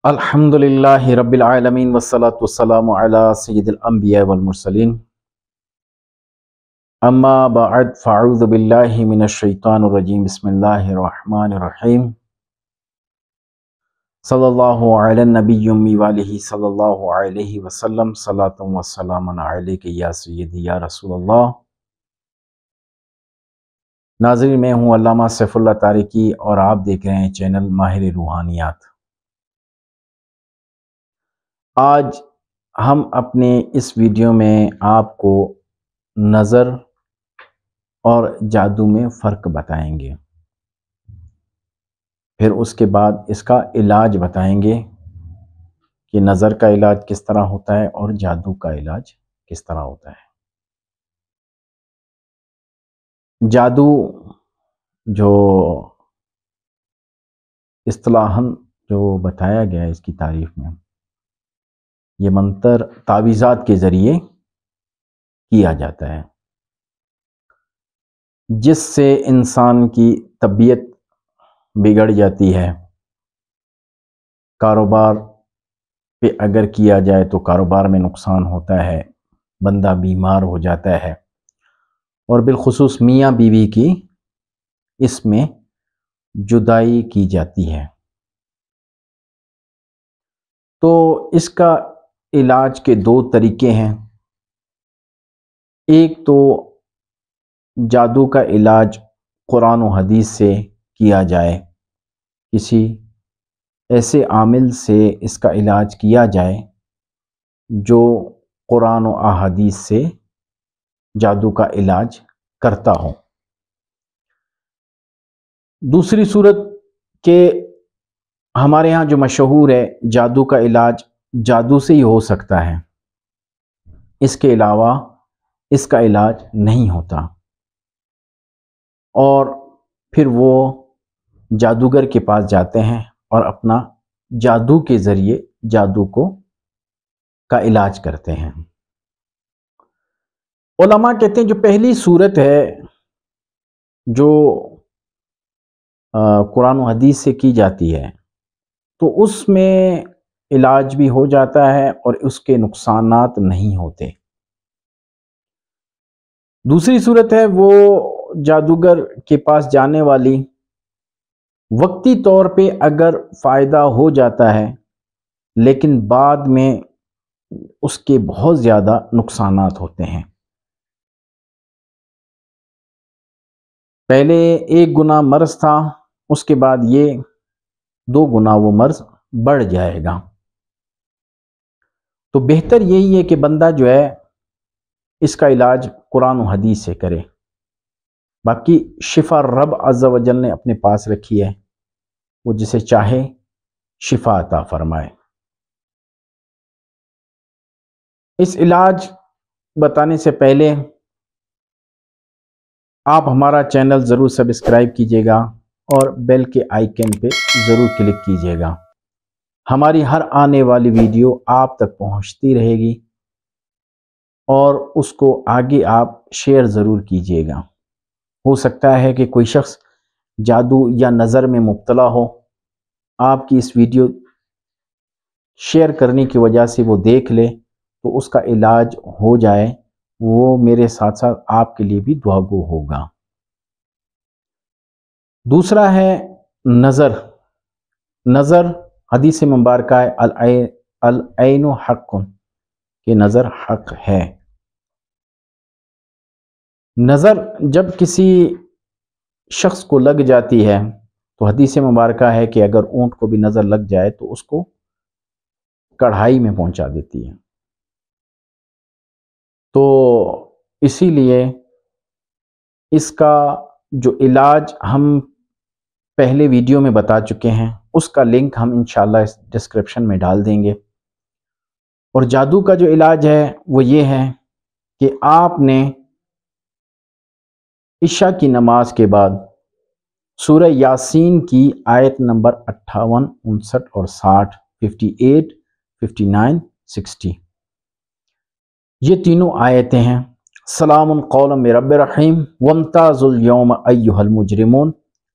الحمدللہ رب العالمین والصلاة والسلام علی سید الانبیاء والمرسلین اما بعد فاعوذ باللہ من الشیطان الرجیم بسم اللہ الرحمن الرحیم صلی اللہ علی النبی امی والہ صلی اللہ علیہ وسلم صلاۃ و سلام علیک یا سیدی یا رسول اللہ۔ ناظرین، میں ہوں علامہ سیف اللہ تارکی اور آپ دیکھ رہے ہیں چینل ماہر روحانیات۔ آج ہم اپنے اس ویڈیو میں آپ کو نظر اور جادو میں فرق بتائیں گے، پھر اس کے بعد اس کا علاج بتائیں گے کہ نظر کا علاج کس طرح ہوتا ہے اور جادو کا علاج کس طرح ہوتا ہے۔ جادو جو اصطلاحاً جو بتایا گیا ہے اس کی تعریف میں، یہ منتر تعویذات کے ذریعے کیا جاتا ہے، جس سے انسان کی طبیعت بگڑ جاتی ہے۔ کاروبار پہ اگر کیا جائے تو کاروبار میں نقصان ہوتا ہے، بندہ بیمار ہو جاتا ہے، اور بالخصوص میاں بیوی کی اس میں جدائی کی جاتی ہے۔ تو اس کا علاج کے دو طریقے ہیں۔ ایک تو جادو کا علاج قرآن و حدیث سے کیا جائے، کسی ایسے عامل سے اس کا علاج کیا جائے جو قرآن و احادیث سے جادو کا علاج کرتا ہو۔ دوسری صورت کہ ہمارے ہاں جو مشہور ہے، جادو کا علاج جادو سے ہی ہو سکتا ہے، اس کے علاوہ اس کا علاج نہیں ہوتا، اور پھر وہ جادوگر کے پاس جاتے ہیں اور اپنا جادو کے ذریعے جادو کا علاج کرتے ہیں۔ علماء کہتے ہیں جو پہلی صورت ہے جو قرآن و حدیث سے کی جاتی ہے، تو اس میں علاج بھی ہو جاتا ہے اور اس کے نقصانات نہیں ہوتے۔ دوسری صورت ہے وہ جادوگر کے پاس جانے والی وقتی طور پہ اگر فائدہ ہو جاتا ہے، لیکن بعد میں اس کے بہت زیادہ نقصانات ہوتے ہیں۔ پہلے ایک گنا مرض تھا، اس کے بعد یہ 2 گنا وہ مرض بڑھ جائے گا۔ تو بہتر یہی ہے کہ بندہ جو ہے اس کا علاج قرآن و حدیث سے کرے۔ باقی شفا رب عز و جل نے اپنے پاس رکھی ہے، وہ جسے چاہے شفا عطا فرمائے۔ اس علاج بتانے سے پہلے آپ ہمارا چینل ضرور سبسکرائب کیجیے گا اور بیل کے آئیکن پہ ضرور کلک کیجیے گا۔ ہماری ہر آنے والی ویڈیو آپ تک پہنچتی رہے گی، اور اس کو آگے آپ شیئر ضرور کیجیے گا۔ ہو سکتا ہے کہ کوئی شخص جادو یا نظر میں مبتلا ہو، آپ کی اس ویڈیو شیئر کرنے کی وجہ سے وہ دیکھ لے تو اس کا علاج ہو جائے، وہ میرے ساتھ ساتھ آپ کے لیے بھی دعا گو ہوگا۔ دوسرا ہے نظر حدیث مبارکہ ہے العین حق، کہ نظر حق ہے۔ نظر جب کسی شخص کو لگ جاتی ہے تو حدیث مبارکہ ہے کہ اگر اونٹ کو بھی نظر لگ جائے تو اس کو کڑھائی میں پہنچا دیتی ہے۔ تو اسی لیے اس کا جو علاج ہم پہلے ویڈیو میں بتا چکے ہیں، اس کا لنک ہم انشاءاللہ اس ڈسکرپشن میں ڈال دیں گے۔ اور جادو کا جو علاج ہے وہ یہ ہے کہ آپ نے عشاء کی نماز کے بعد سورہ یاسین کی آیت نمبر 58، 59 اور 60، 58، 59، 60، یہ تینوں آیتیں ہیں۔ سلام قولا من رب رحیم وامتازوا اليوم ایھا المجرمون